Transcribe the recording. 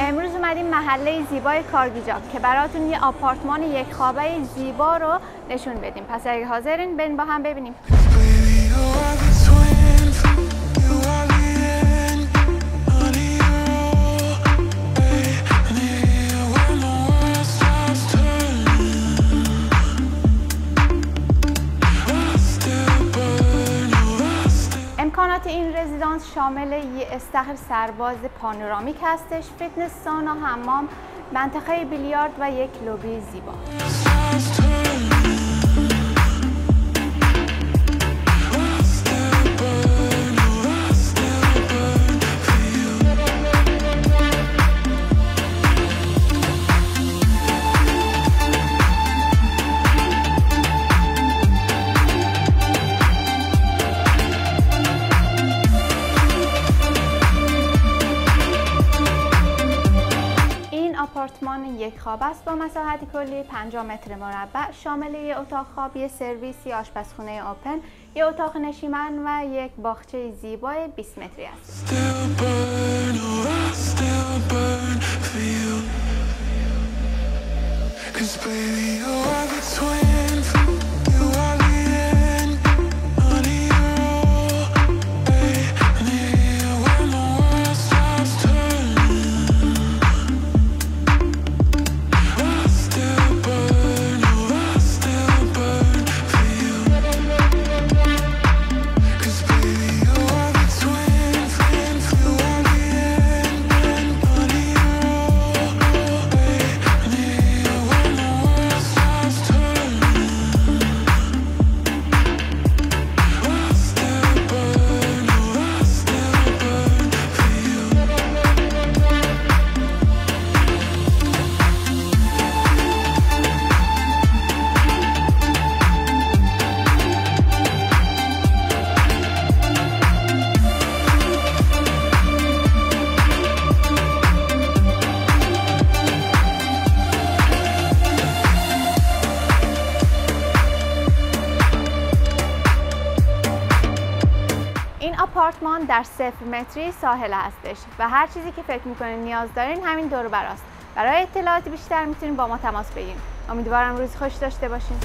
امروز اومدیم محله زیبای کارگیجان که براتون یه آپارتمان یک خوابه زیبا رو نشون بدیم. پس اگه حاضرین بریم با هم ببینیم. امکانات این رزیدانس شامل یه استخر سرباز پانورامیک هستش، فیتنس، سانا، حمام، منطقه بیلیارد و یک لوبی زیبا. آپارتمان یک خواب است با مساحت کلی 50 متر مربع، شامل یک اتاق خواب، یک سرویس، یک آشپزخانه اوپن، یک اتاق نشیمن و یک باغچه زیبای 20 متری است. این آپارتمان در 0 متری ساحل هستش و هر چیزی که فکر میکنین نیاز دارین همین دور و براست. برای اطلاعات بیشتر میتونین با ما تماس بگیرین. امیدوارم روز خوش داشته باشین.